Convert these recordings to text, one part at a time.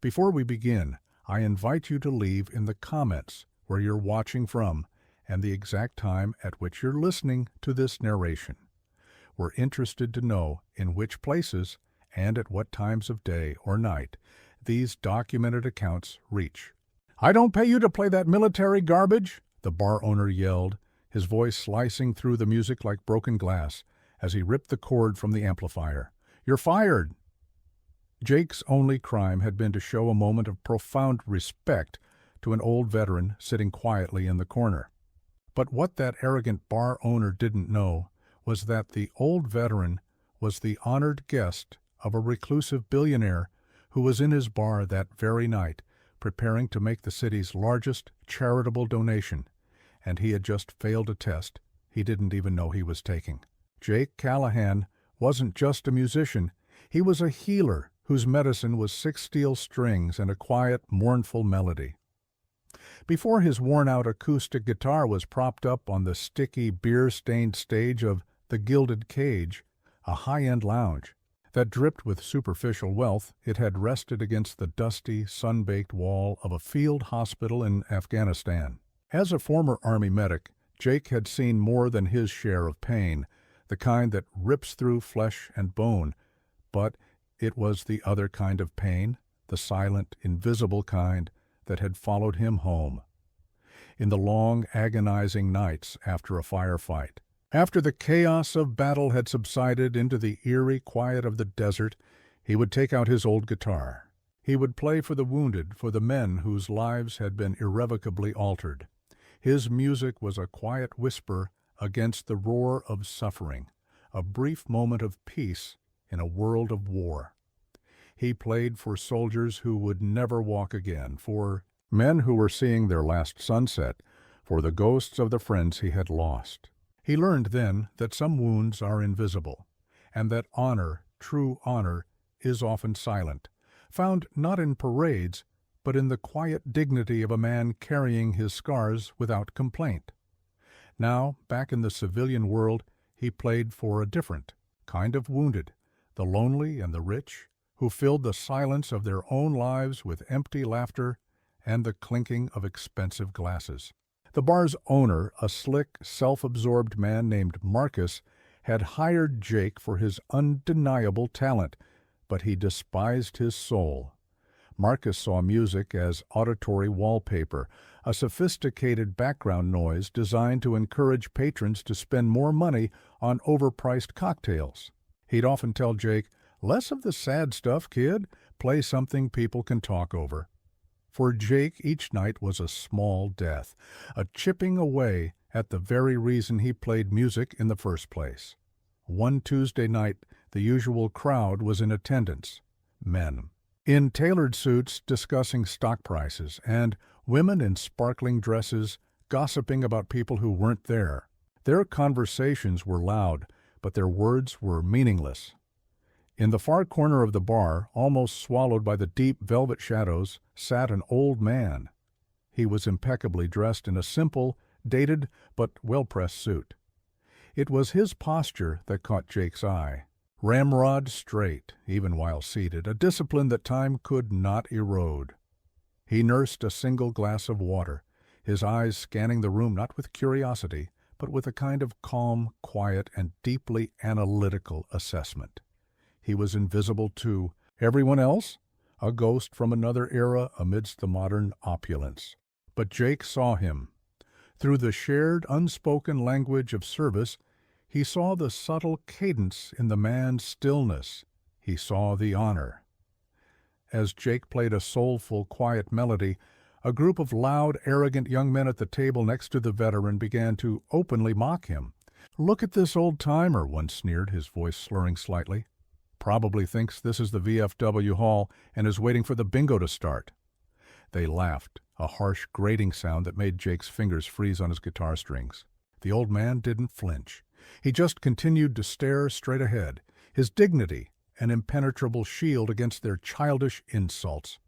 Before we begin, I invite you to leave in the comments where you're watching from and the exact time at which you're listening to this narration. We're interested to know in which places and at what times of day or night these documented accounts reach. "I don't pay you to play that military garbage," the bar owner yelled, his voice slicing through the music like broken glass as he ripped the cord from the amplifier. "You're fired." Jake's only crime had been to show a moment of profound respect to an old veteran sitting quietly in the corner. But what that arrogant bar owner didn't know was that the old veteran was the honored guest of a reclusive billionaire who was in his bar that very night, preparing to make the city's largest charitable donation, and he had just failed a test he didn't even know he was taking. Jake Callahan wasn't just a musician, he was a healer whose medicine was 6 steel strings and a quiet, mournful melody. Before his worn-out acoustic guitar was propped up on the sticky, beer-stained stage of the Gilded Cage, a high-end lounge that dripped with superficial wealth, it had rested against the dusty, sun-baked wall of a field hospital in Afghanistan. As a former Army medic, Jake had seen more than his share of pain, the kind that rips through flesh and bone, but it was the other kind of pain, the silent, invisible kind, that had followed him home. In the long, agonizing nights after a firefight, after the chaos of battle had subsided into the eerie quiet of the desert, he would take out his old guitar. He would play for the wounded, for the men whose lives had been irrevocably altered. His music was a quiet whisper against the roar of suffering, a brief moment of peace in a world of war. He played for soldiers who would never walk again, for men who were seeing their last sunset, for the ghosts of the friends he had lost. He learned then that some wounds are invisible, and that honor, true honor, is often silent, found not in parades, but in the quiet dignity of a man carrying his scars without complaint. Now, back in the civilian world, he played for a different kind of wounded, the lonely and the rich, who filled the silence of their own lives with empty laughter and the clinking of expensive glasses. The bar's owner, a slick, self-absorbed man named Marcus, had hired Jake for his undeniable talent, but he despised his soul. Marcus saw music as auditory wallpaper, a sophisticated background noise designed to encourage patrons to spend more money on overpriced cocktails. He'd often tell Jake, "Less of the sad stuff, kid. Play something people can talk over." For Jake, each night was a small death, a chipping away at the very reason he played music in the first place. One Tuesday night, the usual crowd was in attendance. Men in tailored suits discussing stock prices, and women in sparkling dresses gossiping about people who weren't there. Their conversations were loud, but their words were meaningless. In the far corner of the bar, almost swallowed by the deep velvet shadows, sat an old man. He was impeccably dressed in a simple, dated, but well-pressed suit. It was his posture that caught Jake's eye. Ramrod straight, even while seated, a discipline that time could not erode. He nursed a single glass of water, his eyes scanning the room not with curiosity, but with a kind of calm, quiet, and deeply analytical assessment. He was invisible to everyone else, a ghost from another era amidst the modern opulence. But Jake saw him. Through the shared, unspoken language of service, he saw the subtle cadence in the man's stillness. He saw the honor. As Jake played a soulful, quiet melody, a group of loud, arrogant young men at the table next to the veteran began to openly mock him. "Look at this old-timer," one sneered, his voice slurring slightly. "Probably thinks this is the VFW hall and is waiting for the bingo to start." They laughed, a harsh grating sound that made Jake's fingers freeze on his guitar strings. The old man didn't flinch. He just continued to stare straight ahead, his dignity an impenetrable shield against their childish insults.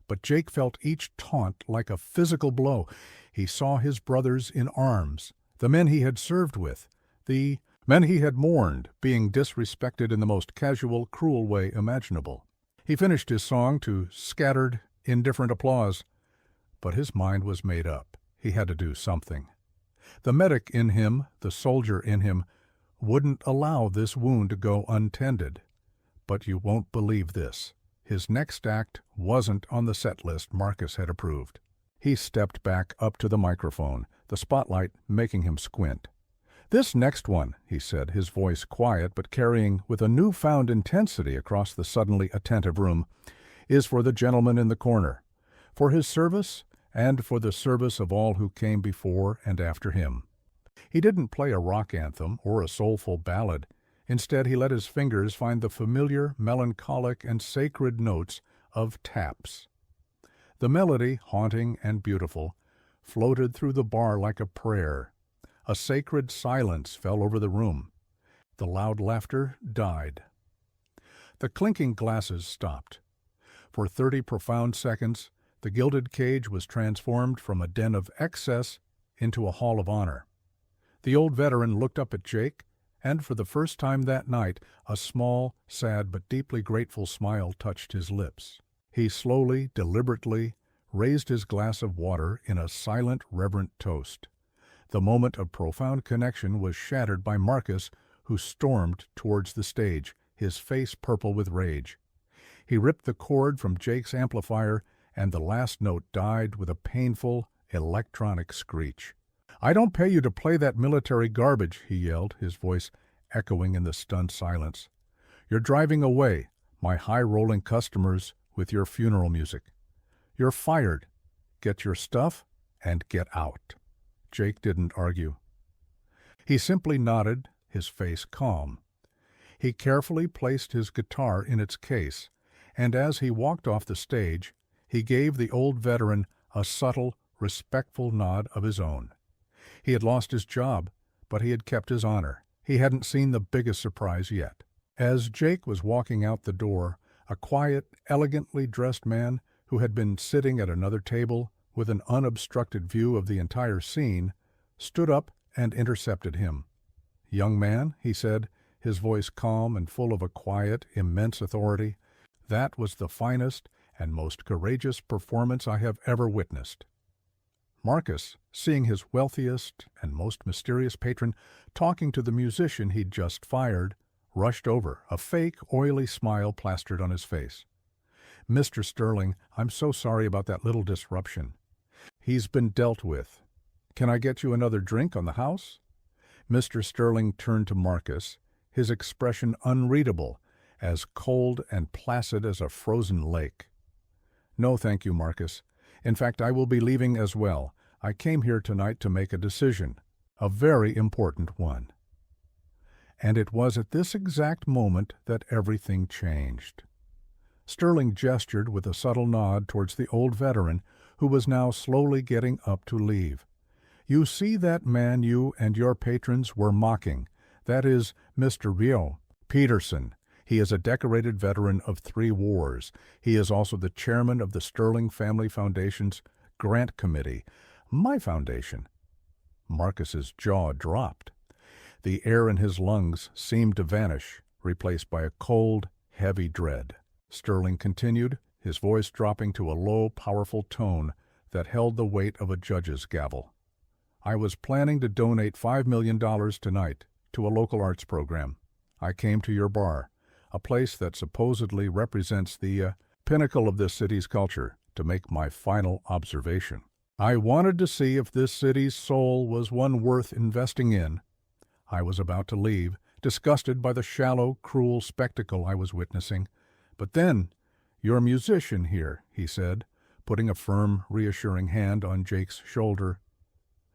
But Jake felt each taunt like a physical blow. He saw his brothers in arms, the men he had served with, the men he had mourned, being disrespected in the most casual, cruel way imaginable. He finished his song to scattered, indifferent applause, but his mind was made up. He had to do something. The medic in him, the soldier in him, wouldn't allow this wound to go untended. But you won't believe this. His next act wasn't on the set list Marcus had approved. He stepped back up to the microphone, the spotlight making him squint. "This next one," he said, his voice quiet but carrying with a newfound intensity across the suddenly attentive room, "is for the gentleman in the corner, for his service and for the service of all who came before and after him." He didn't play a rock anthem or a soulful ballad. Instead, he let his fingers find the familiar, melancholic, and sacred notes of taps. The melody, haunting and beautiful, floated through the bar like a prayer. A sacred silence fell over the room. The loud laughter died. The clinking glasses stopped. For 30 profound seconds, the gilded cage was transformed from a den of excess into a hall of honor. The old veteran looked up at Jake, and for the first time that night, a small, sad but deeply grateful smile touched his lips. He slowly, deliberately, raised his glass of water in a silent, reverent toast. The moment of profound connection was shattered by Marcus, who stormed towards the stage, his face purple with rage. He ripped the cord from Jake's amplifier, and the last note died with a painful, electronic screech. "I don't pay you to play that military garbage," he yelled, his voice echoing in the stunned silence. "You're driving away, my high-rolling customers, with your funeral music. You're fired. Get your stuff and get out." Jake didn't argue. He simply nodded, his face calm. He carefully placed his guitar in its case, and as he walked off the stage, he gave the old veteran a subtle, respectful nod of his own. He had lost his job, but he had kept his honor. He hadn't seen the biggest surprise yet. As Jake was walking out the door, a quiet, elegantly dressed man who had been sitting at another table with an unobstructed view of the entire scene, stood up and intercepted him. "Young man," he said, his voice calm and full of a quiet, immense authority, "that was the finest and most courageous performance I have ever witnessed." Marcus, seeing his wealthiest and most mysterious patron talking to the musician he'd just fired, rushed over, a fake, oily smile plastered on his face. "Mr. Sterling, I'm so sorry about that little disruption. He's been dealt with. Can I get you another drink on the house?" Mr. Sterling turned to Marcus, his expression unreadable, as cold and placid as a frozen lake. "No, thank you, Marcus. In fact, I will be leaving as well. I came here tonight to make a decision, a very important one." And it was at this exact moment that everything changed. Sterling gestured with a subtle nod towards the old veteran, who was now slowly getting up to leave. "You see that man you and your patrons were mocking. That is Mr. Rio Peterson. He is a decorated veteran of 3 wars. He is also the chairman of the Sterling Family Foundation's Grant Committee, my foundation." Marcus's jaw dropped. The air in his lungs seemed to vanish, replaced by a cold, heavy dread. Sterling continued, his voice dropping to a low, powerful tone that held the weight of a judge's gavel. "I was planning to donate $5 million tonight to a local arts program. I came to your bar, a place that supposedly represents the pinnacle of this city's culture, to make my final observation. I wanted to see if this city's soul was one worth investing in." I was about to leave, disgusted by the shallow, cruel spectacle I was witnessing. "But then, your musician here," he said, putting a firm, reassuring hand on Jake's shoulder,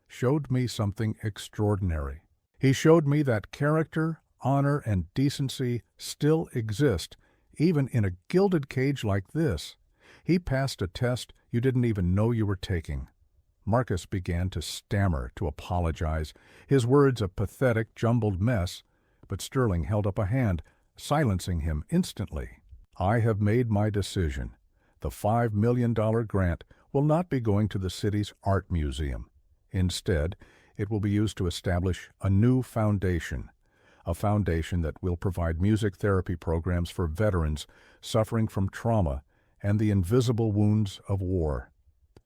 "showed me something extraordinary. He showed me that character, honor, and decency still exist, even in a gilded cage like this. He passed a test you didn't even know you were taking." Marcus began to stammer, to apologize, his words a pathetic, jumbled mess, but Sterling held up a hand, silencing him instantly. "I have made my decision. The $5 million grant will not be going to the city's art museum. Instead, it will be used to establish a new foundation, a foundation that will provide music therapy programs for veterans suffering from trauma and the invisible wounds of war.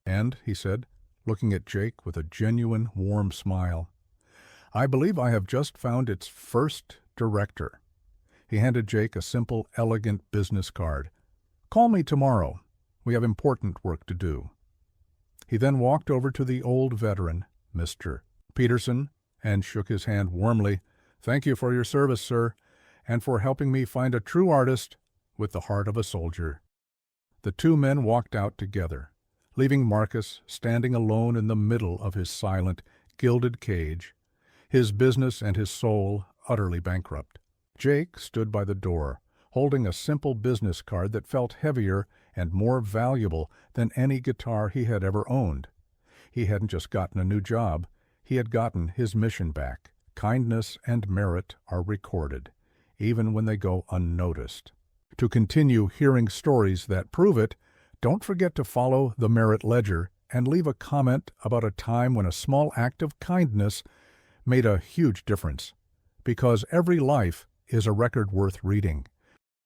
And, he said, looking at Jake with a genuine, warm smile, I believe I have just found its first director. He handed Jake a simple, elegant business card. Call me tomorrow. We have important work to do. He then walked over to the old veteran, Mr. Peterson, and shook his hand warmly. Thank you for your service, sir, and for helping me find a true artist with the heart of a soldier. The two men walked out together, leaving Marcus standing alone in the middle of his silent, gilded cage, his business and his soul utterly bankrupt. Jake stood by the door, holding a simple business card that felt heavier and more valuable than any guitar he had ever owned. He hadn't just gotten a new job, he had gotten his mission back. Kindness and merit are recorded, even when they go unnoticed. To continue hearing stories that prove it, don't forget to follow the Merit Ledger and leave a comment about a time when a small act of kindness made a huge difference. Because every life is a record worth reading,